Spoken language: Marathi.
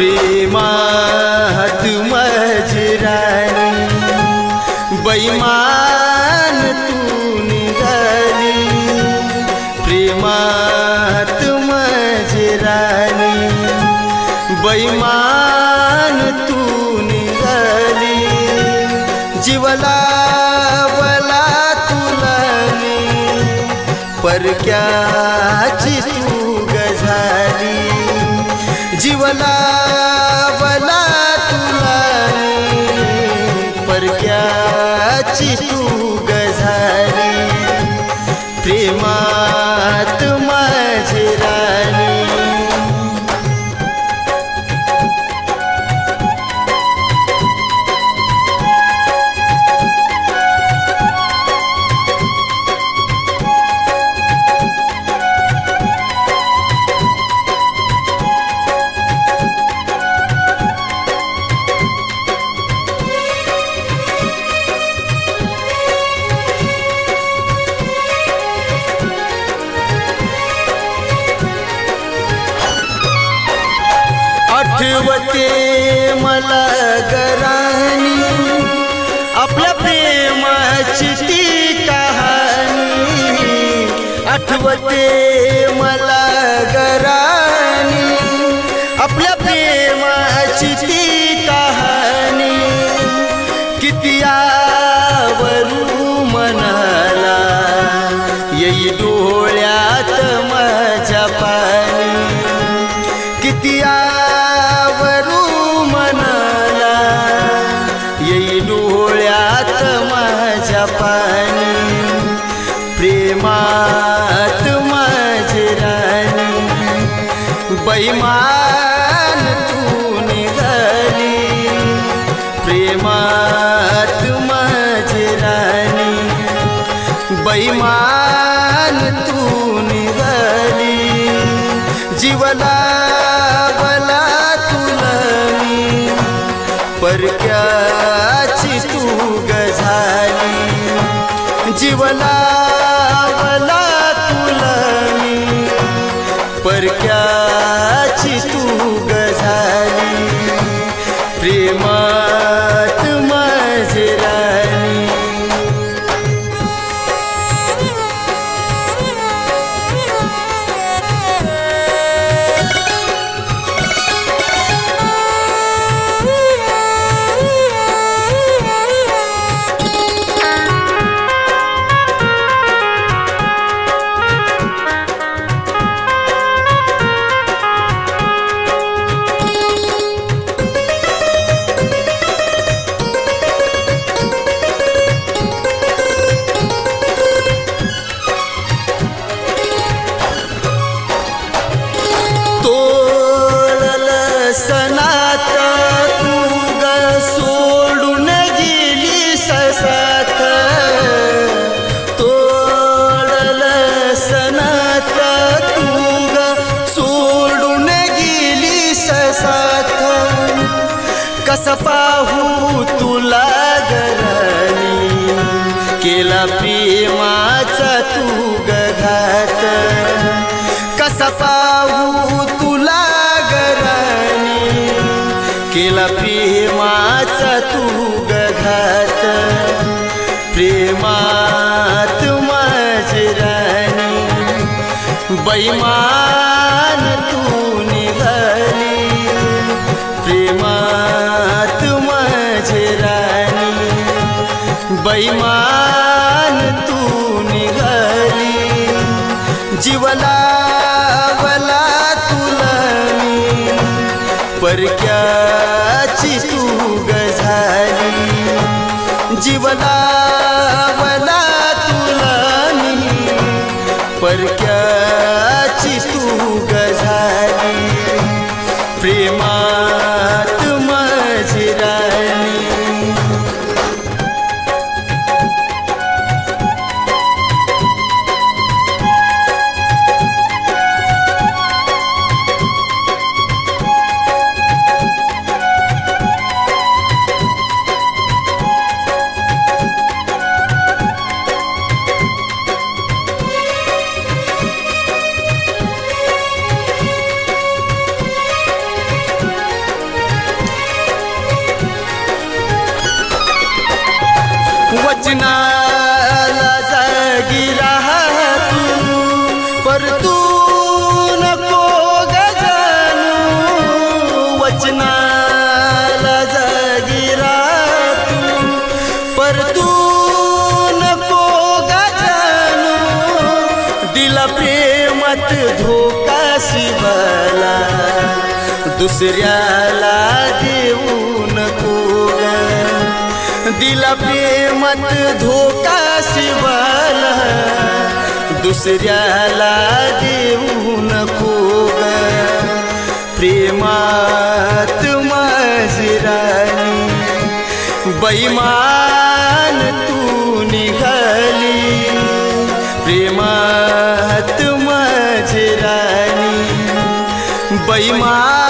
प्रेमात माझी राणी बैमान तू निघाली, प्रेमात माझी राणी बैमान तू निघाली, जीवला वला तुला मी परक्याची तू गझाली, जीवला वला तुला परक्याची तू गझाली, प्रेमात माझी राणी। आठवते मला गराणी आपल्या प्रेमाची ती कहाणी, आठवते मला गराणी आपल्या प्रेमाची ती कहाणी, किती आवरू मनाला येई डोळ्यात माझ्या पाणी, किती डोळ्यात माझ्या पाणी, प्रेमात माझी राणी बैमान तू निघाली, प्रेमात माझी राणी बैमान तू निघाली, जीवला वला तुला मी परक्याची तू गझाली, जीवला वला तुला मी परक्याची तू गझाली, प्रेमात माझी राणी। सनात तू ग सोडून गेली ससात, तोडल सनात तू ग सोडून गेली ससात, कस पाहू तुला गराणी केला प्रेमाचा तू ग घात, कस पाहू तुला केला प्रेमाचा तू घात, प्रेमात माझी राणी बैमान तू निघाली, प्रेमात माझी राणी बैमान तू निघाली, जीवला वला तुला मी परक्याची तू गझाली, जीवला वला तुला मी परक्याची तू गझाली, प्रेमात माझी राणी। वचनाला जागी राहा तू, पर तू नको गजानू. वचनाला जागी राहा तू, पर तू नको गजानू. दिला प्रेमात धोका शिवाला, दुसऱ्याला देऊ नको. दिला प्रेमात धोका शिवाला, दुसऱ्याला देऊ नको. प्रेमात माझी राणी बैमान तू निघाली. प्रेमात माझी राणी बैमान